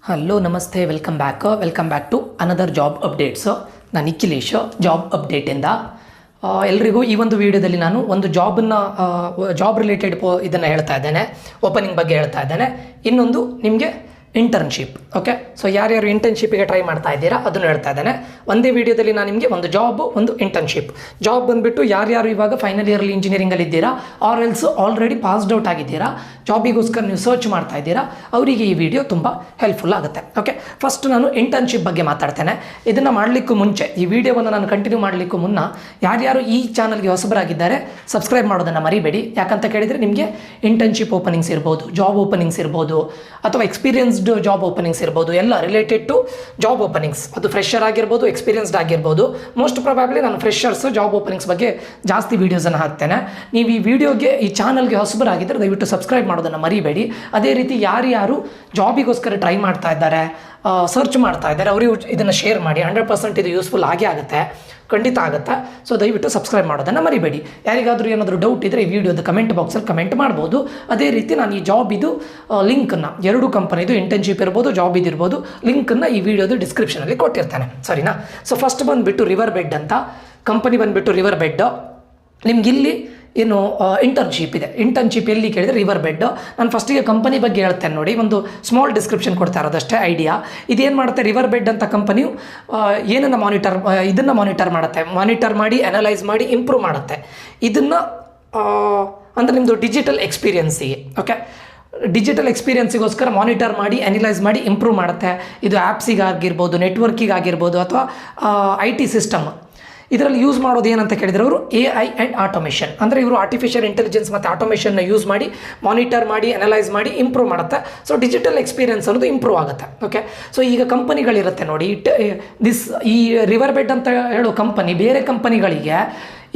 Hello ನಮಸ್ತೆ welcome back to another job updates. ನಾನು Nikhilesh job ಅಪ್ಡೇಟಿಂದ ಎಲ್ರಿಗೂ ಈ ಒಂದು ವಿಡಿಯೋದಲ್ಲಿ ನಾನು ಒಂದು ಜಾಬ್ ರಿಲೇಟೆಡ್ ಇದನ್ನು ಹೇಳ್ತಾ ಇದ್ದೇನೆ, ಓಪನಿಂಗ್ ಬಗ್ಗೆ ಹೇಳ್ತಾ ಇದ್ದೇನೆ. ಇನ್ನೊಂದು ನಿಮಗೆ ಇಂಟರ್ನ್ಶಿಪ್. ಓಕೆ, ಸೊ ಯಾರ್ಯಾರು ಇಂಟರ್ನ್ಶಿಪ್ಪಿಗೆ ಟ್ರೈ ಮಾಡ್ತಾ ಇದ್ದೀರಾ ಅದನ್ನು ಹೇಳ್ತಾ ಇದ್ದೇನೆ. ಒಂದೇ ವಿಡಿಯೋದಲ್ಲಿ ನಾನು ನಿಮಗೆ ಒಂದು ಒಂದು ಇಂಟರ್ನ್ಶಿಪ್ ಜಾಬ್ ಬಂದುಬಿಟ್ಟು ಯಾರ್ಯಾರು ಇವಾಗ ಫೈನಲ್ ಇಯರ್ಲಿ ಇಂಜಿನಿಯರಿಂಗಲ್ಲಿ ಇದ್ದೀರಾ or else already passed out ಆಗಿದ್ದೀರಾ, ಜಾಬಿಗೋಸ್ಕರ ನೀವು ಸರ್ಚ್ ಮಾಡ್ತಾ ಇದ್ದೀರಾ, ಅವರಿಗೆ ಈ ವಿಡಿಯೋ ತುಂಬ ಹೆಲ್ಪ್ಫುಲ್ ಆಗುತ್ತೆ. ಓಕೆ, ಫಸ್ಟ್ ನಾನು ಇಂಟರ್ನ್ಶಿಪ್ ಬಗ್ಗೆ ಮಾತಾಡ್ತೇನೆ. ಇದನ್ನು ಮಾಡಲಿಕ್ಕೂ ಮುಂಚೆ, ಈ ವಿಡಿಯೋವನ್ನು ನಾನು ಕಂಟಿನ್ಯೂ ಮಾಡಲಿಕ್ಕೂ ಮುನ್ನ ಯಾರ್ಯಾರು ಈ ಚಾನಲ್ಗೆ ಹೊಸಬರಾಗಿದ್ದಾರೆ ಸಬ್ಸ್ಕ್ರೈಬ್ ಮಾಡೋದನ್ನು ಮರಿಬೇಡಿ. ಯಾಕಂತ ಕೇಳಿದರೆ ನಿಮಗೆ ಇಂಟರ್ನ್ಶಿಪ್ ಓಪನಿಂಗ್ಸ್ ಇರ್ಬೋದು, ಜಾಬ್ ಓಪನಿಂಗ್ಸ್ ಇರ್ಬೋದು, ಅಥವಾ ಎಕ್ಸ್ಪೀರಿಯನ್ಸ್ಡ್ ಜಾಬ್ ಓಪನಿಂಗ್ಸ್ ಇರ್ಬೋದು, ಎಲ್ಲ ರಿಲೇಟೆಡ್ ಟು ಜಾಬ್ ಓಪನಿಂಗ್ಸ್. ಅದು ಫ್ರೆಷರ್ ಆಗಿರ್ಬೋದು, ಎಕ್ಸ್ಪೀರಿಯನ್ಸ್ಡ್ ಆಗಿರ್ಬೋದು. ಮೋಸ್ಟ್ ಪ್ರಾಬಬ್ಲಿ ನಾನು ಫ್ರೆಷರ್ಸ್ ಜಾಬ್ ಓಪನಿಂಗ್ಸ್ ಬಗ್ಗೆ ಜಾಸ್ತಿ ವೀಡಿಯೋಸನ್ನು ಹಾಕ್ತೇನೆ. ನೀವು ಈ ಚಾನಲ್ಗೆ ಹೊಸಬರಾಗಿದ್ದರೆ ದಯವಿಟ್ಟು ಸಬ್ಸ್ಕ್ರೈಬ್ ಮಾಡೋದನ್ನು ಮರಿಬೇಡಿ. ಅದೇ ರೀತಿ ಯಾರ್ಯಾರು ಜಾಬಿಗೋಸ್ಕರ ಟ್ರೈ ಮಾಡ್ತಾ ಇದ್ದಾರೆ, ಸರ್ಚ್ ಮಾಡ್ತಾ ಇದ್ದಾರೆ, ಅವರಿಗೆ ಇದನ್ನು ಶೇರ್ ಮಾಡಿ. 100% ಇದು ಯೂಸ್ಫುಲ್ ಆಗೇ ಆಗುತ್ತೆ, ಖಂಡಿತ ಆಗುತ್ತೆ. ಸೊ ದಯವಿಟ್ಟು ಸಬ್ಸ್ಕ್ರೈಬ್ ಮಾಡೋದನ್ನು ಮರಿಬೇಡಿ. ಯಾರಿಗಾದರೂ ಏನಾದರೂ ಡೌಟ್ ಇದ್ದರೆ ಈ ವಿಡಿಯೋದ ಕಮೆಂಟ್ ಬಾಕ್ಸಲ್ಲಿ ಕಮೆಂಟ್ ಮಾಡ್ಬೋದು. ಅದೇ ರೀತಿ ನಾನು ಈ ಜಾಬಿದು ಲಿಂಕನ್ನು, ಎರಡು ಕಂಪನಿದು ಇಂಟರ್ನ್ಶಿಪ್ ಇರ್ಬೋದು, ಜಾಬ್ ಇದಿರ್ಬೋದು, ಲಿಂಕನ್ನು ಈ ವಿಡಿಯೋದು ಡಿಸ್ಕ್ರಿಪ್ಷನಲ್ಲಿ ಕೊಟ್ಟಿರ್ತಾನೆ, ಸರಿನಾ? ಸೊ ಫಸ್ಟ್ ಬಂದುಬಿಟ್ಟು ರಿವರ್ ಬೆಡ್ ಅಂತ ಕಂಪನಿ ಬಂದುಬಿಟ್ಟು ರಿವರ್ ಬೆಡ್. ನಿಮಗಿಲ್ಲಿ ಏನು ಇಂಟರ್ನ್ಶಿಪ್ ಇದೆ. ಇಂಟರ್ನ್ಶಿಪ್ ಎಲ್ಲಿ ಕೇಳಿದರೆ ರಿವರ್ ಬೆಡ್. ನಾನು ಫಸ್ಟಿಗೆ ಕಂಪನಿ ಬಗ್ಗೆ ಹೇಳ್ತೇನೆ ನೋಡಿ, ಒಂದು ಸ್ಮಾಲ್ ಡಿಸ್ಕ್ರಿಪ್ಷನ್ ಕೊಡ್ತಾ ಇರೋದಷ್ಟೇ ಐಡಿಯಾ. ಇದೇನು ಮಾಡುತ್ತೆ, ರಿವರ್ ಬೆಡ್ ಅಂತ ಕಂಪನಿಯು ಏನನ್ನು ಮಾನಿಟರ್ ಮಾಡುತ್ತೆ, ಮಾನಿಟರ್ ಮಾಡಿ ಅನಲೈಸ್ ಮಾಡಿ ಇಂಪ್ರೂವ್ ಮಾಡುತ್ತೆ. ಇದನ್ನು ಅಂದರೆ ನಿಮ್ಮದು ಡಿಜಿಟಲ್ ಎಕ್ಸ್ಪೀರಿಯನ್ಸಿಗೆ, ಓಕೆ, ಡಿಜಿಟಲ್ ಎಕ್ಸ್ಪೀರಿಯನ್ಸಿಗೋಸ್ಕರ ಮಾನಿಟರ್ ಮಾಡಿ ಅನಲೈಸ್ ಮಾಡಿ ಇಂಪ್ರೂವ್ ಮಾಡುತ್ತೆ. ಇದು ಆ್ಯಪ್ಸಿಗಾಗಿರ್ಬೋದು, ನೆಟ್ವರ್ಕಿಗಾಗಿರ್ಬೋದು, ಅಥವಾ IT ಸಿಸ್ಟಮ್. ಇದರಲ್ಲಿ ಯೂಸ್ ಮಾಡೋದು ಏನಂತ ಕೇಳಿದರೆ ಅವರು AI ಆ್ಯಂಡ್ ಆಟೋಮೇಷನ್, ಅಂದರೆ ಇವರು ಆರ್ಟಿಫಿಷಿಯಲ್ ಇಂಟೆಲಿಜೆನ್ಸ್ ಮತ್ತು ಆಟೋಮೇಷನ್ನ ಯೂಸ್ ಮಾಡಿ ಮಾನಿಟರ್ ಮಾಡಿ ಅನಲೈಸ್ ಮಾಡಿ ಇಂಪ್ರೂವ್ ಮಾಡುತ್ತೆ. ಸೊ ಡಿಜಿಟಲ್ ಎಕ್ಸ್ಪೀರಿಯನ್ಸ್ ಅನ್ನೋದು ಇಂಪ್ರೂವ್ ಆಗುತ್ತೆ. ಓಕೆ, ಸೊ ಈಗ ಕಂಪನಿಗಳಿರುತ್ತೆ ನೋಡಿ, ಈ ರಿವರ್ ಬೆಡ್ ಅಂತ ಹೇಳೋ ಕಂಪನಿ ಬೇರೆ ಕಂಪನಿಗಳಿಗೆ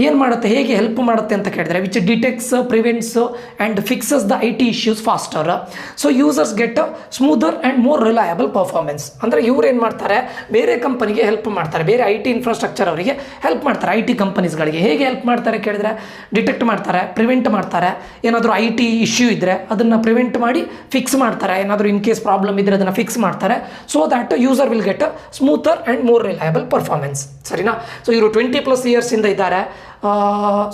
ಏನು ಮಾಡುತ್ತೆ, ಹೇಗೆ ಹೆಲ್ಪ್ ಮಾಡುತ್ತೆ ಅಂತ ಕೇಳಿದರೆ which detects, prevents and fixes the IT issues faster. So users get smoother and more reliable performance. ಅಂದರೆ ಇವ್ರು ಏನು ಮಾಡ್ತಾರೆ, ಬೇರೆ ಕಂಪನಿಗೆ ಹೆಲ್ಪ್ ಮಾಡ್ತಾರೆ, ಬೇರೆ IT ಇನ್ಫ್ರಾಸ್ಟ್ರಕ್ಚರ್ ಅವರಿಗೆ ಹೆಲ್ಪ್ ಮಾಡ್ತಾರೆ. IT ಕಂಪನೀಸ್ಗಳಿಗೆ ಹೇಗೆ ಹೆಲ್ಪ್ ಮಾಡ್ತಾರೆ ಕೇಳಿದರೆ ಡಿಟೆಕ್ಟ್ ಮಾಡ್ತಾರೆ, ಪ್ರಿವೆಂಟ್ ಮಾಡ್ತಾರೆ. ಏನಾದರೂ IT ಇಶ್ಯೂ ಇದ್ದರೆ ಅದನ್ನು ಪ್ರಿವೆಂಟ್ ಮಾಡಿ ಫಿಕ್ಸ್ ಮಾಡ್ತಾರೆ. ಏನಾದರೂ ಇನ್ ಕೇಸ್ ಪ್ರಾಬ್ಲಮ್ ಇದ್ದರೆ ಅದನ್ನು ಫಿಕ್ಸ್ ಮಾಡ್ತಾರೆ. So that user will get smoother and more reliable performance, ಸರಿನಾ? ಸೊ ಇವರು 20+ ಇಯರ್ಸಿಂದ ಇದ್ದಾರೆ.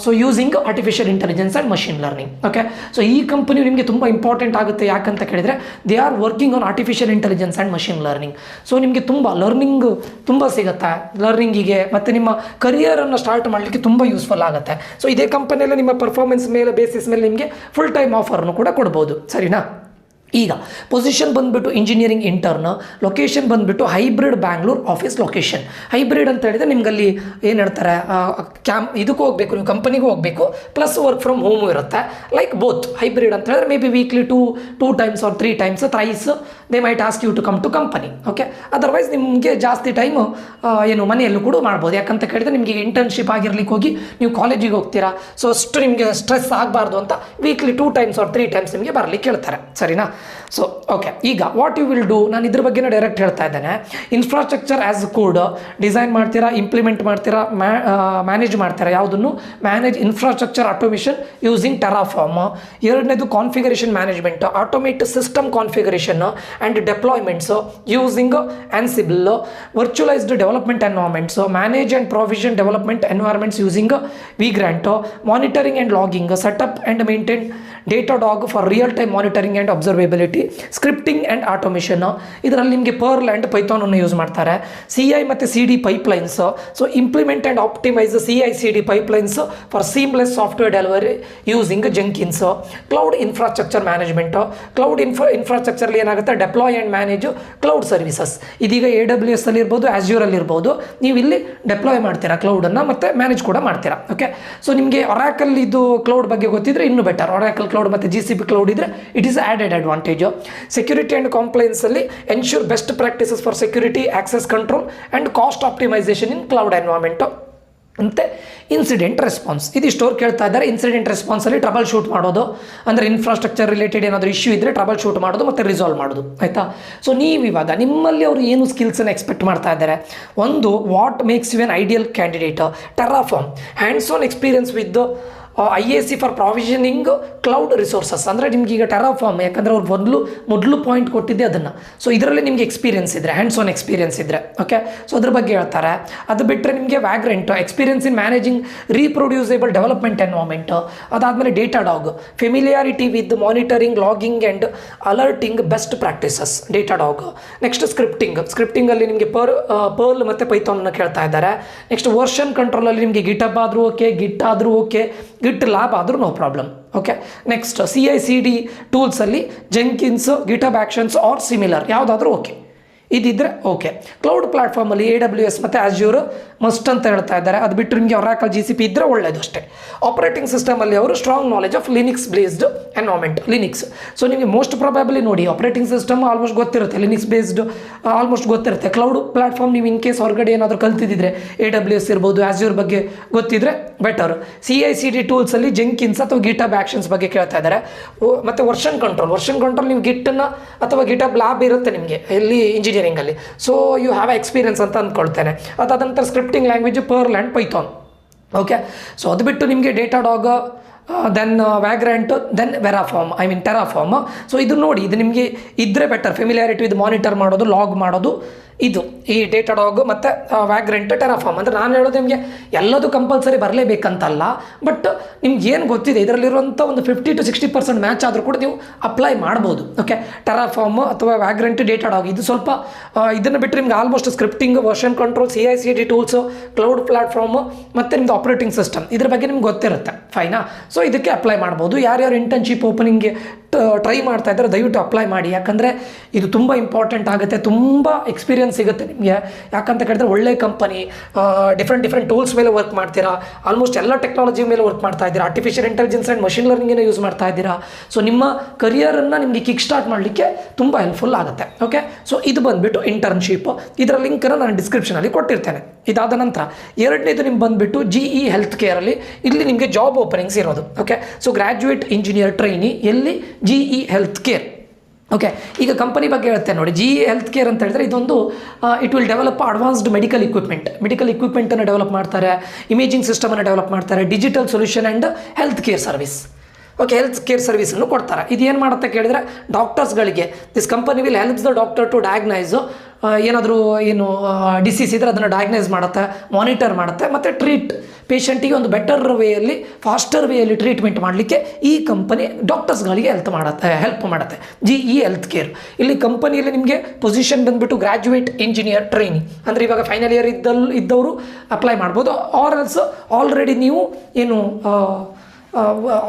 So using artificial intelligence and machine learning. Okay, so ಈ ಕಂಪನಿ ನಿಮಗೆ ತುಂಬ ಇಂಪಾರ್ಟೆಂಟ್ ಆಗುತ್ತೆ. ಯಾಕಂತ ಕೇಳಿದರೆ they are working on artificial intelligence and machine learning. So ನಿಮಗೆ ತುಂಬ ಲರ್ನಿಂಗ್ ತುಂಬ ಸಿಗುತ್ತೆ ಲರ್ನಿಂಗಿಗೆ, ಮತ್ತು ನಿಮ್ಮ ಕರಿಯರನ್ನು ಸ್ಟಾರ್ಟ್ ಮಾಡಲಿಕ್ಕೆ ತುಂಬ ಯೂಸ್ಫುಲ್ ಆಗುತ್ತೆ. ಸೊ ಇದೇ ಕಂಪನಿಯಲ್ಲಿ ನಿಮ್ಮ ಪರ್ಫಾರ್ಮೆನ್ಸ್ ಮೇಲೆ ಬೇಸಿಸ್ ಮೇಲೆ ನಿಮಗೆ ಫುಲ್ ಟೈಮ್ ಆಫರ್ನು ಕೂಡ ಕೊಡ್ಬೋದು, ಸರಿನಾ? ಈಗ ಪೊಸಿಷನ್ ಬಂದುಬಿಟ್ಟು ಇಂಜಿನಿಯರಿಂಗ್ ಇಂಟರ್ನ್, ಲೊಕೇಶನ್ ಬಂದುಬಿಟ್ಟು hybrid Bangalore office location. Hybrid ಅಂತ ಹೇಳಿದರೆ ನಿಮಗಲ್ಲಿ ಏನು ಹೇಳ್ತಾರೆ, ಇದಕ್ಕೂ ಹೋಗಬೇಕು, ನೀವು ಕಂಪನಿಗೂ ಹೋಗಬೇಕು, ಪ್ಲಸ್ ವರ್ಕ್ ಫ್ರಮ್ ಹೋಮು ಇರುತ್ತೆ. ಲೈಕ್ ಬೋತ್ ಹೈಬ್ರಿಡ್ ಅಂತ ಹೇಳಿದ್ರೆ may be weekly two times or 3 times thrice they might ask you to come to company. Okay, otherwise ನಿಮಗೆ ಜಾಸ್ತಿ ಟೈಮು ಏನು ಮನೆಯಲ್ಲೂ ಕೂಡ ಮಾಡ್ಬೋದು. ಯಾಕಂತ ಕೇಳಿದರೆ ನಿಮಗೆ ಇಂಟರ್ನ್ಶಿಪ್ ಆಗಿರ್ಲಿಕ್ಕೆ ಹೋಗಿ ನೀವು ಕಾಲೇಜಿಗೆ ಹೋಗ್ತೀರಾ, ಸೊ ಅಷ್ಟು ನಿಮಗೆ ಸ್ಟ್ರೆಸ್ ಆಗಬಾರ್ದು ಅಂತ ವೀಕ್ಲಿ 2 ಟೈಮ್ಸ್ ಆರ್ 3 ಟೈಮ್ಸ್ ನಿಮಗೆ ಬರಲಿಕ್ಕೆ ಹೇಳ್ತಾರೆ, ಸರಿನಾ? ಸೊ ಓಕೆ, ಈಗ ವಾಟ್ ಯು ವಿಲ್ ಡೂ, ನಾನು ಇದ್ರ ಬಗ್ಗೆನೇ ಡೈರೆಕ್ಟ್ ಹೇಳ್ತಾ ಇದ್ದೇನೆ. ಇನ್ಫ್ರಾಸ್ಟ್ರಕ್ಚರ್ ಆ್ಯಸ್ ಕೋಡ್ ಡಿಸೈನ್ ಮಾಡ್ತೀರಾ, ಇಂಪ್ಲಿಮೆಂಟ್ ಮಾಡ್ತೀರಾ, ಮ್ಯಾನೇಜ್ ಮಾಡ್ತೀರಾ. ಯಾವುದನ್ನು manage infrastructure automation using Terraform. ಎರಡನೇದು configuration management, automate system configuration and deployments using Ansible. Virtualized development environments, manage and provision development environments using Vagrant. Monitoring and logging, setup and maintain Datadog for real time monitoring and observability. Scripting and automation, ಇದರಲ್ಲಿ ನಿಮಗೆ Perl and ಪೈಥಾನನ್ನು use ಮಾಡ್ತಾರೆ. CI ಮತ್ತು CD pipelines, so implement and optimise CI/CD pipelines for seamless software delivery using Jenkins. Cloud infrastructure management, cloud ಇನ್ಫ್ರಾಸ್ಟ್ರಕ್ಚರ್ಲಿ ಏನಾಗುತ್ತೆ, deploy and manage cloud services. ಇದೀಗ AWS ಅಲ್ಲಿ ಇರ್ಬೋದು, Azure ಇರ್ಬೋದು, ನೀವು ಇಲ್ಲಿ ಡೆಪ್ಲಾಯ್ ಮಾಡ್ತೀರಾ ಕ್ಲೌಡನ್ನು, ಮತ್ತು ಮ್ಯಾನೇಜ್ ಕೂಡ ಮಾಡ್ತೀರಾ. ಓಕೆ, ಸೊ ನಿಮಗೆ ಒರಾಕಲ್ ಇದು ಕ್ಲೌಡ್ ಬಗ್ಗೆ ಗೊತ್ತಿದ್ರೆ ಇನ್ನೂ ಬೆಟರ್. ಒರಾಕಲ್ ಕ್ಲೌಡ್ ಮತ್ತು GCP ಕ್ಲೌಡ್ ಇದ್ದರೆ it is added advantage. Security and ಕಾಂಪ್ಲೈನ್ಸಲ್ಲಿ ensure best practices for security, access control and cost optimisation in cloud environment. ಮತ್ತು ಇನ್ಸಿಡೆಂಟ್ ರೆಸ್ಪಾನ್ಸ್, ಇದಿಷ್ಟು ಅವ್ರು ಕೇಳ್ತಾ ಇದ್ದಾರೆ. ಇನ್ಸಿಡೆಂಟ್ ರೆಸ್ಪಾನ್ಸಲ್ಲಿ ಟ್ರಬಲ್ ಶೂಟ್ ಮಾಡೋದು, ಅಂದರೆ ಇನ್ಫ್ರಾಸ್ಟ್ರಕ್ಚರ್ ರಿಲೇಟೆಡ್ ಏನಾದರೂ ಇಶ್ಯೂ ಇದ್ದರೆ ಟ್ರಬಲ್ ಶೂಟ್ ಮಾಡೋದು ಮತ್ತು ರಿಸಾಲ್ವ್ ಮಾಡೋದು, ಆಯಿತಾ? ಸೊ ನೀವು ಇವಾಗ ನಿಮ್ಮಲ್ಲಿ ಅವರು ಏನು ಸ್ಕಿಲ್ಸನ್ನು ಎಕ್ಸ್ಪೆಕ್ಟ್ ಮಾಡ್ತಾ ಇದ್ದಾರೆ, ಒಂದು what makes you an ideal candidate, Terraform, hands on experience with IAC for provisioning cloud resources, ಅಂದರೆ ನಿಮ್ಗೆ ಈಗ ಟೆರಾಫಾರ್ಮ್, ಯಾಕಂದರೆ ಅವ್ರು ಮೊದಲು ಪಾಯಿಂಟ್ ಕೊಟ್ಟಿದ್ದೆ ಅದನ್ನು. ಸೊ ಇದರಲ್ಲಿ ನಿಮಗೆ ಎಕ್ಸ್ಪೀರಿಯನ್ಸ್ ಇದ್ದರೆ, ಹ್ಯಾಂಡ್ಸ್ ಆನ್ ಎಕ್ಸ್ಪೀರಿಯನ್ಸ್ ಇದ್ದರೆ, ಓಕೆ. ಸೊ ಅದ್ರ ಬಗ್ಗೆ ಹೇಳ್ತಾರೆ. ಅದು ಬಿಟ್ಟರೆ ನಿಮಗೆ Vagrant, experience in managing reproducible development environment. ಅದಾದಮೇಲೆ Datadog, familiarity with monitoring, logging and alerting best practices, Datadog. Next ಸ್ಕ್ರಿಪ್ಟಿಂಗಲ್ಲಿ ನಿಮಗೆ ಪರ್ಲ್ ಮತ್ತು ಪೈಥಾನ್ನ ಕೇಳ್ತಾ ಇದ್ದಾರೆ. ನೆಕ್ಸ್ಟ್ ವರ್ಷನ್ ಕಂಟ್ರೋಲಲ್ಲಿ ನಿಮಗೆ ಗಿಟಬ್ ಆದರೂ ಓಕೆ, ಗಿಟ್ ಆದರೂ ಓಕೆ, ಗಿಟ್ ಲ್ಯಾಬ್ ಆದರೂ no problem, okay. Next CI/CD ಟೂಲ್ಸಲ್ಲಿ Jenkins, GitHub actions or similar ಯಾವುದಾದ್ರೂ ಓಕೆ, ಇದಿದ್ದರೆ ಓಕೆ. ಕ್ಲೌಡ್ ಪ್ಲಾಟ್ಫಾರ್ಮಲ್ಲಿ AWS ಮತ್ತು Azure ಮಸ್ಟ್ ಅಂತ ಹೇಳ್ತಾ ಇದ್ದಾರೆ. ಅದು ಬಿಟ್ಟು ನಿಮಗೆ Oracle GCP ಇದ್ದರೆ ಒಳ್ಳೆಯದು ಅಷ್ಟೇ. ಆಪರೇಟಿಂಗ್ ಸಿಸ್ಟಮಲ್ಲಿ ಅವರು strong knowledge of Linux based environment, Linux. So ನಿಮಗೆ ಮೋಸ್ಟ್ ಪ್ರಾಬಬ್ಲಿ ನೋಡಿ ಆಪರೇಟಿಂಗ್ ಸಿಸ್ಟಮ್ ಆಲ್ಮೋಸ್ಟ್ ಗೊತ್ತಿರುತ್ತೆ, ಲಿನಿಕ್ಸ್ ಬೇಸ್ಡ್ ಆಲ್ಮೋಸ್ಟ್ ಗೊತ್ತಿರುತ್ತೆ. ಕ್ಲೌಡ್ ಪ್ಲಾಟ್ಫಾರ್ಮ್ ನೀವು ಇನ್ ಕೇಸ್ ಹೊರಗಡೆ ಏನಾದರೂ ಕಲ್ತಿದ್ದರೆ AWS ಇರ್ಬೋದು, Azure ಬಗ್ಗೆ ಗೊತ್ತಿದ್ರೆ ಬೆಟರ್. CI/CD ಟೂಲ್ಸಲ್ಲಿ ಜೆಂಕಿನ್ಸ್ ಅಥವಾ ಗಿಟಬ್ ಆ್ಯಕ್ಷನ್ಸ್ ಬಗ್ಗೆ ಕೇಳ್ತಾ ಇದ್ದಾರೆ. ಮತ್ತು ವರ್ಷನ್ ಕಂಟ್ರೋಲ್ ನೀವು ಗಿಟ್ಟನ್ನು ಅಥವಾ ಗಿಟಬ್ ಲ್ಯಾಬ್ ಇರುತ್ತೆ ನಿಮಗೆ ಎಲ್ಲಿ ಇಂಜಿನಿಯರಿಂಗಲ್ಲಿ. ಸೊ ಯು ಹ್ಯಾವ್ ಎಕ್ಸ್ಪೀರಿಯನ್ಸ್ ಅಂತ ಅಂದ್ಕೊಳ್ತೇನೆ. ಅದಾದ ನಂತರ scripting language Perl and Python, okay. So ಅದು ಬಿಟ್ಟು ನಿಮಗೆ Datadog, then Vagrant, then Terraform. So ಇದು ನೋಡಿ, ಇದು ನಿಮಗೆ ಇದ್ದರೆ ಬೆಟರ್. ಫೆಮಿಲಿಯಾರಿಟಿ ಇದು ಮಾನಿಟರ್ ಮಾಡೋದು, ಲಾಗ್ ಮಾಡೋದು, ಇದು ಈ ಡೇಟಾ ಡಾಗ್ ಮತ್ತು ವ್ಯಾಗ್ರೆಂಟ್, ಟೆರಾಫಾರ್ಮ್. ಅಂದರೆ ನಾನು ಹೇಳೋದು ನಿಮಗೆ ಎಲ್ಲದು ಕಂಪಲ್ಸರಿ ಬರಲೇಬೇಕಂತಲ್ಲ, ಬಟ್ ನಿಮ್ಗೆ ಏನು ಗೊತ್ತಿದೆ ಇದರಲ್ಲಿರುವಂಥ ಒಂದು 50 to 60% ಮ್ಯಾಚ್ ಆದರೂ ಕೂಡ ನೀವು ಅಪ್ಲೈ ಮಾಡ್ಬೋದು, ಓಕೆ. ಟೆರಾಫಾರ್ಮ್ ಅಥವಾ ವ್ಯಾಗ್ರೆಂಟ್, ಡೇಟಾ ಡಾಗ್ ಇದು ಸ್ವಲ್ಪ ಇದನ್ನು ಬಿಟ್ಟರೆ ನಿಮ್ಗೆ almost scripting, version control, CI/CD tools, cloud platform ಮತ್ತು ನಿಮ್ಮದು ಆಪರೇಟಿಂಗ್ ಸಿಸ್ಟಮ್ ಇದ್ರ ಬಗ್ಗೆ ನಿಮ್ಗೆ ಗೊತ್ತಿರುತ್ತೆ, ಫೈನಾ. ಸೊ ಇದಕ್ಕೆ ಅಪ್ಲೈ ಮಾಡ್ಬೋದು. ಯಾರ್ಯಾರು ಇಂಟರ್ನ್ಶಿಪ್ ಓಪನಿಂಗ್ಗೆ ಟ್ರೈ ಮಾಡ್ತಾ ಇದ್ದಾರೆ ದಯವಿಟ್ಟು ಅಪ್ಲೈ ಮಾಡಿ, ಯಾಕಂದರೆ ಇದು ತುಂಬ ಇಂಪಾರ್ಟೆಂಟ್ ಆಗುತ್ತೆ. ತುಂಬ ಎಕ್ಸ್ಪೀರಿಯನ್ಸ್ ಸಿಗುತ್ತೆ ನಿಮಗೆ. ಯಾಕಂತ ಕೇಳಿದ್ರೆ ಒಳ್ಳೆ ಕಂಪನಿ, ಡಿಫ್ರೆಂಟ್ ಟೂಲ್ಸ್ ಮೇಲೆ ವರ್ಕ್ ಮಾಡ್ತೀರಾ, ಆಲ್ಮೋಸ್ಟ್ ಎಲ್ಲ ಟೆಕ್ನಾಲಜಿ ಮೇಲೆ ವರ್ಕ್ ಮಾಡ್ತಾ ಇದ್ದೀರಾ, ಆರ್ಟಿಫಿಷಿಯಲ್ ಇಂಟೆಲಿಜೆನ್ಸ್ ಆ್ಯಂಡ್ ಮಷಿನ್ ಲರ್ನಿಂಗನ್ನು ಯೂಸ್ ಮಾಡ್ತಾ ಇದ್ದೀರಾ. ಸೊ ನಿಮ್ಮ ಕರಿಯರನ್ನು ನಿಮಗೆ ಕಿಕ್ ಸ್ಟಾರ್ಟ್ ಮಾಡಲಿಕ್ಕೆ ತುಂಬ ಹೆಲ್ಪ್ಫುಲ್ ಆಗುತ್ತೆ, ಓಕೆ. ಸೊ ಇದು ಬಂದುಬಿಟ್ಟು ಇಂಟರ್ನ್ಶಿಪ್, ಇದರ ಲಿಂಕನ್ನು ನಾನು ಡಿಸ್ಕ್ರಿಪ್ಷನಲ್ಲಿ ಕೊಟ್ಟಿರ್ತೇನೆ. ಇದಾದ ನಂತರ ಎರಡನೇದು ನಿಮ್ಗೆ ಬಂದುಬಿಟ್ಟು GE ಹೆಲ್ತ್ ಕೇರಲ್ಲಿ, ಇಲ್ಲಿ ನಿಮಗೆ ಜಾಬ್ ಓಪನಿಂಗ್ಸ್ ಇರೋದು, okay. So graduate engineer trainee ಎಲ್ಲಿ GE ಹೆಲ್ತ್ ಕೇರ್, ಓಕೆ. ಈಗ ಕಂಪನಿ ಬಗ್ಗೆ ಹೇಳ್ತೇನೆ ನೋಡಿ. GE ಹೆಲ್ತ್ ಕೇರ್ ಅಂತ ಹೇಳಿದ್ರೆ ಇದೊಂದು it will develop advanced medical ಇಕ್ವಿಪ್ಮೆಂಟನ್ನು ಡೆವಲಪ್ ಮಾಡ್ತಾರೆ, ಇಮೇಜಿಂಗ್ ಸಿಸ್ಟಮನ್ನು ಡೆವಲಪ್ ಮಾಡ್ತಾರೆ, digital solution and health care service, okay. Health care ಸರ್ವಿಸನ್ನು ಕೊಡ್ತಾರೆ. ಇದೇನು ಮಾಡುತ್ತೆ ಕೇಳಿದ್ರೆ ಡಾಕ್ಟರ್ಸ್ಗಳಿಗೆ this company will helps the doctor to diagnose, ಏನಾದರೂ ಡಿಸೀಸ್ ಇದ್ದರೆ ಅದನ್ನು ಡಯಾಗ್ನೈಸ್ ಮಾಡುತ್ತೆ, ಮಾನಿಟರ್ ಮಾಡುತ್ತೆ ಮತ್ತು ಟ್ರೀಟ್ ಪೇಷಂಟಿಗೆ ಒಂದು ಬೆಟರ್ ವೇಯಲ್ಲಿ, ಫಾಸ್ಟರ್ ವೇಯಲ್ಲಿ ಟ್ರೀಟ್ಮೆಂಟ್ ಮಾಡಲಿಕ್ಕೆ ಈ ಕಂಪನಿ ಡಾಕ್ಟರ್ಸ್ಗಳಿಗೆ ಹೆಲ್ಪ್ ಮಾಡುತ್ತೆ. GE ಹೆಲ್ತ್ ಕೇರ್ ಇಲ್ಲಿ ಕಂಪನಿಯಲ್ಲಿ ನಿಮಗೆ ಪೊಸಿಷನ್ ಬಂದುಬಿಟ್ಟು ಗ್ರ್ಯಾಜುಯೇಟ್ ಇಂಜಿನಿಯರ್ ಟ್ರೈನಿ, ಅಂದರೆ ಇವಾಗ ಫೈನಲ್ ಇಯರ್ ಇದ್ದವರು ಅಪ್ಲೈ ಮಾಡ್ಬೋದು. ಆರ್ ಎಲ್ಸ್ ಆಲ್ರೆಡಿ ನೀವು ಏನು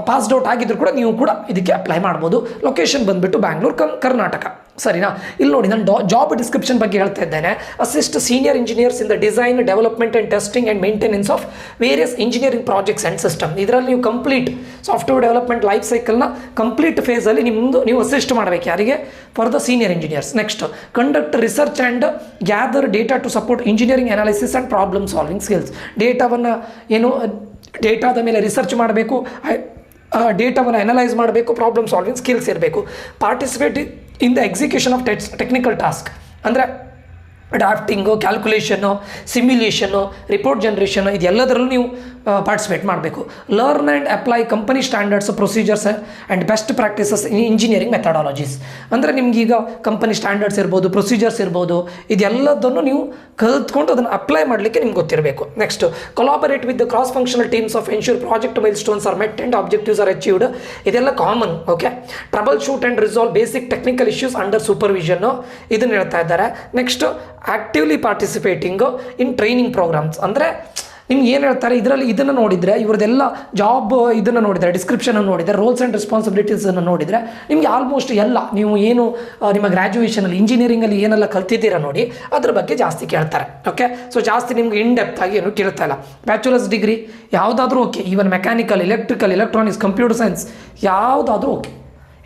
ಪಾಸ್ಡ್ ಔಟ್ ಆಗಿದ್ರು ಕೂಡ ನೀವು ಕೂಡ ಇದಕ್ಕೆ ಅಪ್ಲೈ ಮಾಡ್ಬೋದು. ಲೊಕೇಶನ್ ಬಂದುಬಿಟ್ಟು ಬ್ಯಾಂಗ್ಳೂರು, ಕರ್ನಾಟಕ, ಸರಿನಾ. ಇಲ್ಲಿ ನೋಡಿ ನಾನು ಜಾಬ್ ಡಿಸ್ಕ್ರಿಪ್ಷನ್ ಬಗ್ಗೆ ಹೇಳ್ತಾ ಇದ್ದೇನೆ. Assist senior engineers in the design, development and testing and maintenance of various engineering projects and system. ಇದರಲ್ಲಿ ನೀವು ಕಂಪ್ಲೀಟ್ ಸಾಫ್ಟ್ವೇರ್ ಡೆವಲಪ್ಮೆಂಟ್ ಲೈಫ್ ಸೈಕಲ್ನ ಕಂಪ್ಲೀಟ್ ಫೇಸಲ್ಲಿ ನೀವು ಅಸಿಸ್ಟ್ ಮಾಡಬೇಕು. ಯಾರಿಗೆ? For the senior engineers. Next conduct research and gather data to support engineering analysis and problem solving skills. ಡೇಟಾದ ಮೇಲೆ research ಮಾಡಬೇಕು, ಡೇಟಾವನ್ನು ಅನಲೈಸ್ ಮಾಡಬೇಕು, ಪ್ರಾಬ್ಲಮ್ ಸಾಲ್ವಿಂಗ್ ಸ್ಕಿಲ್ಸ್ ಇರಬೇಕು. Participate in the execution of technical task, ಅಂದರೆ drafting, calculation, simulation, report generation, ಇದೆಲ್ಲದರಲ್ಲೂ ನೀವು participate ಮಾಡಬೇಕು. Learn and apply company standards, procedures and best practices in engineering methodologies. ಅಂದರೆ ನಿಮಗೀಗ ಕಂಪನಿ ಸ್ಟ್ಯಾಂಡರ್ಡ್ಸ್ ಇರ್ಬೋದು, procedures ಇರ್ಬೋದು, ಇದೆಲ್ಲದನ್ನು ನೀವು ಕಲಿತ್ಕೊಂಡು ಅದನ್ನು ಅಪ್ಲೈ ಮಾಡಲಿಕ್ಕೆ ನಿಮ್ಗೆ ಗೊತ್ತಿರಬೇಕು. Next collaborate with the cross functional teams of ensure project milestones are met and objectives are achieved. ಇದೆಲ್ಲ common, okay. Troubleshoot and resolve basic technical issues under supervision, ಇದನ್ನು ಹೇಳ್ತಾ ಇದ್ದಾರೆ. ನೆಕ್ಸ್ಟ್ ಆ್ಯಕ್ಟಿವ್ಲಿ ಪಾರ್ಟಿಸಿಪೇಟಿಂಗು ಇನ್ training programmes. ಅಂದರೆ ನಿಮ್ಗೆ ಏನು ಹೇಳ್ತಾರೆ ಇದರಲ್ಲಿ, ಇದನ್ನು ನೋಡಿದರೆ ಇವ್ರದ್ದೆಲ್ಲ ಜಾಬ್ ಇದನ್ನು ನೋಡಿದರೆ, ಡಿಸ್ಕ್ರಿಪ್ಷನನ್ನು ನೋಡಿದರೆ, ರೋಲ್ಸ್ ಆ್ಯಂಡ್ ರೆಸ್ಪಾನ್ಸಿಬಿಲಿಟೀಸನ್ನು ನೋಡಿದರೆ ನಿಮಗೆ ಆಲ್ಮೋಸ್ಟ್ ಎಲ್ಲ ನೀವು ಏನು ನಿಮ್ಮ ಗ್ರ್ಯಾಜುಯೇಷನಲ್ಲಿ ಇಂಜಿನಿಯರಿಂಗಲ್ಲಿ ಏನೆಲ್ಲ ಕಲ್ತಿದ್ದೀರಾ ನೋಡಿ ಅದ್ರ ಬಗ್ಗೆ ಜಾಸ್ತಿ ಕೇಳ್ತಾರೆ, ಓಕೆ. ಸೊ ಜಾಸ್ತಿ ನಿಮ್ಗೆ ಇನ್ ಡೆಪ್ತ್ ಆಗಿ ಏನು ಕೇಳ್ತಾ ಇಲ್ಲ. ಬ್ಯಾಚುಲರ್ಸ್ ಡಿಗ್ರಿ ಯಾವುದಾದ್ರೂ okay, even mechanical, electrical, electronics, computer science ಯಾವುದಾದ್ರೂ okay,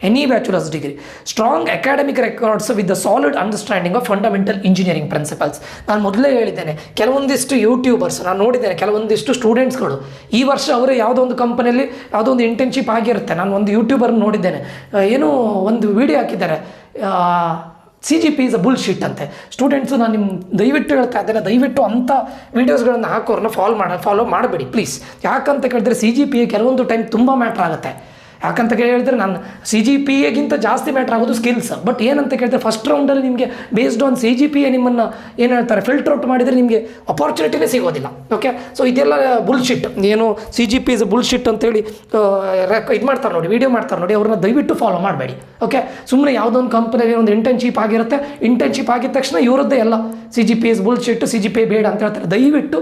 any bachelor's degree. Strong academic records with the solid understanding of fundamental engineering principles. ನಾನು ಮೊದಲೇ ಹೇಳಿದ್ದೇನೆ, ಕೆಲವೊಂದಿಷ್ಟು ಯೂಟ್ಯೂಬರ್ಸ್ ನಾನು ನೋಡಿದ್ದೇನೆ, ಕೆಲವೊಂದಿಷ್ಟು ಸ್ಟೂಡೆಂಟ್ಸ್ಗಳು ಈ ವರ್ಷ ಅವರು ಯಾವುದೋ ಒಂದು ಕಂಪನಿಯಲ್ಲಿ ಯಾವುದೋ ಒಂದು ಇಂಟರ್ನ್ಶಿಪ್ ಆಗಿರುತ್ತೆ. ನಾನು ಒಂದು ಯೂಟ್ಯೂಬರ್ ನೋಡಿದ್ದೇನೆ, ಏನೋ ಒಂದು ವಿಡಿಯೋ ಹಾಕಿದ್ದಾರೆ, CGP ಇಸ್ ಅ ಬುಲ್ಶಿಟ್ ಅಂತೆ. ಸ್ಟೂಡೆಂಟ್ಸು ನಾನು ನಿಮ್ಮ ದಯವಿಟ್ಟು ಹೇಳ್ತಾ ಇದ್ದೇನೆ, ದಯವಿಟ್ಟು ಅಂಥ ವೀಡಿಯೋಸ್ಗಳನ್ನು ಹಾಕೋರನ್ನ ಫಾಲೋ ಮಾಡಬೇಡಿ ಪ್ಲೀಸ್. ಯಾಕಂತ ಕೇಳಿದ್ರೆ CGPA ಕೆಲವೊಂದು ಟೈಮ್ ತುಂಬ ಮ್ಯಾಟ್ರ್ ಆಗುತ್ತೆ. ಯಾಕಂತ ಹೇಳಿದ್ರೆ ನಾನು CGPAಗಿಂತ ಜಾಸ್ತಿ ಮ್ಯಾಟ್ರ್ ಆಗೋದು ಸ್ಕಿಲ್ಸ್. ಬಟ್ ಏನಂತ ಕೇಳಿದ್ರೆ ಫಸ್ಟ್ ರೌಂಡಲ್ಲಿ ನಿಮಗೆ ಬೇಸ್ಡ್ ಆನ್ CGPA ನಿಮ್ಮನ್ನು ಏನು ಹೇಳ್ತಾರೆ ಫಿಲ್ಟರ್ ಔಟ್ ಮಾಡಿದರೆ ನಿಮಗೆ ಅಪಾರ್ಚುನಿಟಿನೇ ಸಿಗೋದಿಲ್ಲ. ಓಕೆ, ಸೊ ಇದೆಲ್ಲ ಬುಲ್ಶಿಟ್, ಏನು CGP ಇಸ್ ಬುಲ್ಶಿಟ್ ಅಂತೇಳಿ ಇದು ಮಾಡ್ತಾರೆ ನೋಡಿ, ವಿಡಿಯೋ ಮಾಡ್ತಾರೆ ನೋಡಿ, ಅವ್ರನ್ನ ದಯವಿಟ್ಟು ಫಾಲೋ ಮಾಡಬೇಡಿ. ಓಕೆ, ಸುಮ್ಮನೆ ಯಾವುದೋ ಒಂದು ಕಂಪನಿಯಲ್ಲಿ ಒಂದು ಇಂಟರ್ನ್ಶಿಪ್ ಆಗಿರುತ್ತೆ, ಇಂಟರ್ನ್ಶಿಪ್ ಆಗಿದ ತಕ್ಷಣ ಇವರದ್ದೇ ಎಲ್ಲ CGP ಇಸ್ ಬುಲ್ಶಿಟ್, CGPA ಬೇಡ ಅಂತ ಹೇಳ್ತಾರೆ. ದಯವಿಟ್ಟು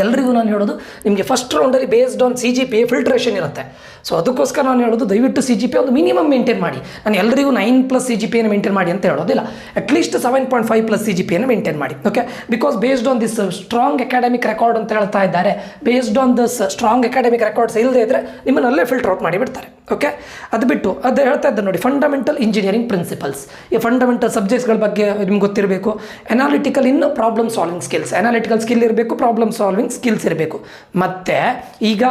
ಎಲ್ರಿಗೂ ನಾನು ಹೇಳೋದು, ನಿಮಗೆ ಫಸ್ಟ್ ರೌಂಡಲ್ಲಿ ಬೇಸ್ಡ್ ಆನ್ CGPA ಫಿಲ್ಟ್ರೇಷನ್ ಇರುತ್ತೆ. ಸೊ ಅದಕ್ಕೋಸ್ಕರ ನಾನು ಹೇಳೋದು ದಯವಿಟ್ಟು CGPA ಒಂದು ಮಿನಿಮಮ್ ಮೇಂಟೈನ್ ಮಾಡಿ. ನಾನು ಎಲ್ಲರಿಗೂ 9+ CGPA ಮೇಂಟೈನ್ ಮಾಡಿ ಅಂತ ಹೇಳೋದಿಲ್ಲ, ಅಟ್ಲೀಸ್ಟ್ 7.5+ CGPA ಮೇಂಟೈನ್ ಮಾಡಿ. Okay, because based on this strong academic record ಅಂತ ಹೇಳ್ತಾ ಇದ್ದಾರೆ. Based on this strong academic records ಇಲ್ಲದೆ ಇದ್ದರೆ ನಿಮ್ಮನ್ನಲ್ಲೇ ಫಿಲ್ಟರ್ ಔಟ್ ಮಾಡಿ ಬಿಡ್ತಾರೆ. ಓಕೆ, ಅದು ಬಿಟ್ಟು ಅದು ಹೇಳ್ತಾ ಇದ್ದಾರೆ ನೋಡಿ, ಫಂಡಮೆಂಟಲ್ ಇಂಜಿನಿಯರಿಂಗ್ ಪ್ರಿನ್ಸಿಪಲ್ಸ್. ಈ ಫಂಡಮೆಂಟಲ್ ಸಬ್ಜೆಕ್ಟ್ಸ್ಗಳ ಬಗ್ಗೆ ನಿಮ್ಗೆ ಗೊತ್ತಿರಬೇಕು. ಅನಾಲಿಟಿಕಲ್ ಇನ್ನು problem solving skills, analytical skill ಇರಬೇಕು, ಪ್ರಾಬ್ಲಮ್ ಸಾಲ್ವಿಂಗ್ ಸ್ಕಿಲ್ಸ್ ಇರಬೇಕು. ಮತ್ತು ಈಗ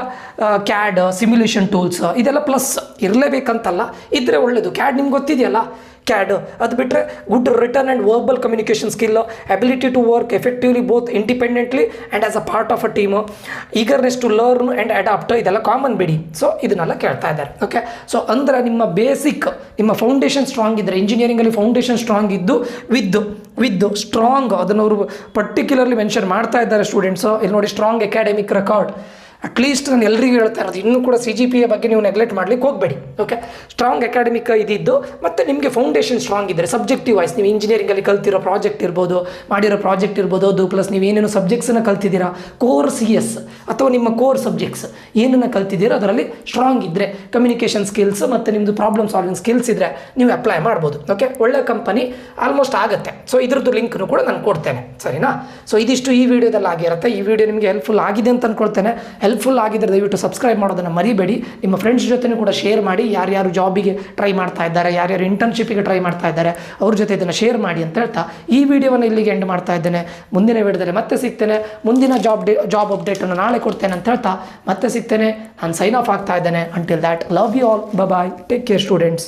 CAD ಸಿಮ್ಯುಲೇಷನ್ ಟೂಲ್ಸ್ ಇದೆಲ್ಲ ಪ್ಲಸ್ ಇರಲೇಬೇಕಂತಲ್ಲ, ಇದ್ದರೆ ಒಳ್ಳೆಯದು. CAD ನಿಮ್ಗೆ ಗೊತ್ತಿದೆಯಲ್ಲ, CAD. ಅದು ಬಿಟ್ಟರೆ good written and verbal communication skill, ability to work effectively both independently and as a part of a team, eagerness to learn and adapt, ಇದೆಲ್ಲ ಕಾಮನ್ ಬಿಡಿ. ಸೊ ಇದನ್ನೆಲ್ಲ ಕೇಳ್ತಾ ಇದ್ದಾರೆ. ಓಕೆ, ಸೊ ಅಂದರೆ ನಿಮ್ಮ ಬೇಸಿಕ್, ನಿಮ್ಮ ಫೌಂಡೇಶನ್ ಸ್ಟ್ರಾಂಗ್ ಇದ್ದರೆ, ಇಂಜಿನಿಯರಿಂಗಲ್ಲಿ foundation strong ಇದ್ದು ವಿದ್ ಸ್ಟ್ರಾಂಗ್, ಅದನ್ನು ಅವರು ಪರ್ಟಿಕ್ಯುಲರ್ಲಿ ಮೆನ್ಷನ್ ಮಾಡ್ತಾ ಇದ್ದಾರೆ ಸ್ಟೂಡೆಂಟ್ಸು. ಇಲ್ಲಿ ನೋಡಿ, ಸ್ಟ್ರಾಂಗ್ ಅಕಾಡೆಮಿಕ್ ರೆಕಾರ್ಡ್. ಅಟ್ಲೀಸ್ಟ್ ನಾನು ಎಲ್ರಿಗೂ ಹೇಳ್ತಾ ಇರೋದು, ಇನ್ನೂ ಕೂಡ CGPA ಬಗ್ಗೆ ನೀವು ನೆಗ್ಲೆಕ್ಟ್ ಮಾಡ್ಲಿಕ್ಕೆ ಹೋಗಬೇಡಿ. ಓಕೆ, ಸ್ಟ್ರಾಂಗ್ ಅಕಾಡೆಮಿಕ್ ಇದಿದ್ದು, ಮತ್ತು ನಿಮಗೆ ಫೌಂಡೇಶನ್ ಸ್ಟ್ರಾಂಗ್ ಇದ್ದರೆ ಸಬ್ಜೆಕ್ಟಿವ್ ವೈಸ್, ನೀವು ಇಂಜಿನಿಯರಿಂಗಲ್ಲಿ ಕಲ್ತಿರೋ ಪ್ರಾಜೆಕ್ಟ್ ಇರ್ಬೋದು, ಮಾಡಿರೋ ಪ್ರಾಜೆಕ್ಟ್ ಇರ್ಬೋದು, ಅದು ಪ್ಲಸ್ ನೀವು ಏನೇನು ಸಬ್ಜೆಕ್ಟ್ಸನ್ನು ಕಲ್ತಿದ್ದೀರಾ, ಕೋರ್ CS ಅಥವಾ ನಿಮ್ಮ ಕೋರ್ ಸಬ್ಜೆಕ್ಟ್ಸ್ ಏನನ್ನು ಕಲ್ತಿದ್ದೀರೋ ಅದರಲ್ಲಿ ಸ್ಟ್ರಾಂಗ್ ಇದ್ದರೆ, ಕಮ್ಯುನಿಕೇಷನ್ ಸ್ಕಿಲ್ಸ್ ಮತ್ತು ನಿಮ್ಮದು ಪ್ರಾಬ್ಲಮ್ ಸಾಲ್ವಿಂಗ್ ಸ್ಕಿಲ್ಸ್ ಇದ್ದರೆ ನೀವು ಅಪ್ಲೈ ಮಾಡ್ಬೋದು. ಓಕೆ, ಒಳ್ಳೆ ಕಂಪನಿ ಆಲ್ಮೋಸ್ಟ್ ಆಗುತ್ತೆ. ಸೊ ಇದ್ರದ್ದು ಲಿಂಕ್ನು ಕೂಡ ನಾನು ಕೊಡ್ತೇನೆ, ಸರಿನಾ? ಸೊ ಇದಿಷ್ಟು ಈ ವಿಡಿಯೋದಲ್ಲಿ ಆಗಿರುತ್ತೆ. ಈ ವಿಡಿಯೋ ನಿಮಗೆ ಹೆಲ್ಪ್ಫುಲ್ ಆಗಿದೆ ಅಂತ ಅಂದ್ಕೊಳ್ತೇನೆ. ಹೆಲ್ಪ್ಫುಲ್ ಆಗಿದ್ದರೆ ದಯವಿಟ್ಟು ಸಬ್ಸ್ಕ್ರೈಬ್ ಮಾಡೋದನ್ನು ಮರಿಬೇಡಿ. ನಿಮ್ಮ ಫ್ರೆಂಡ್ಸ್ ಜೊತೆನೂ ಕೂಡ ಶೇರ್ ಮಾಡಿ. ಯಾರ್ಯಾರು ಜಾಬಿಗೆ ಟ್ರೈ ಮಾಡ್ತಾ ಇದ್ದಾರೆ, ಯಾರ್ಯಾರು ಇಂಟರ್ನ್ಶಿಪ್ಪಿಗೆ ಟ್ರೈ ಮಾಡ್ತಾ ಇದ್ದಾರೆ, ಅವ್ರ ಜೊತೆ ಇದನ್ನು ಶೇರ್ ಮಾಡಿ ಅಂತ ಹೇಳ್ತಾ ಈ ವಿಡಿಯೋವನ್ನು ಇಲ್ಲಿಗೆ ಎಂಡ್ ಮಾಡ್ತಾ ಇದ್ದೇನೆ. ಮುಂದಿನ ವಿಡಿಯೋದಲ್ಲಿ ಮತ್ತೆ ಸಿಗ್ತೇನೆ. ಮುಂದಿನ ಜಾಬ್ ಅಪ್ಡೇಟನ್ನು ನಾಳೆ ಕೊಡ್ತೇನೆ ಅಂತ ಹೇಳ್ತಾ ಮತ್ತೆ ಸಿಗ್ತೇನೆ. ನಾನು ಸೈನ್ ಆಫ್ ಆಗ್ತಾ ಇದ್ದೇನೆ. Until that, love you all, bye, take care students.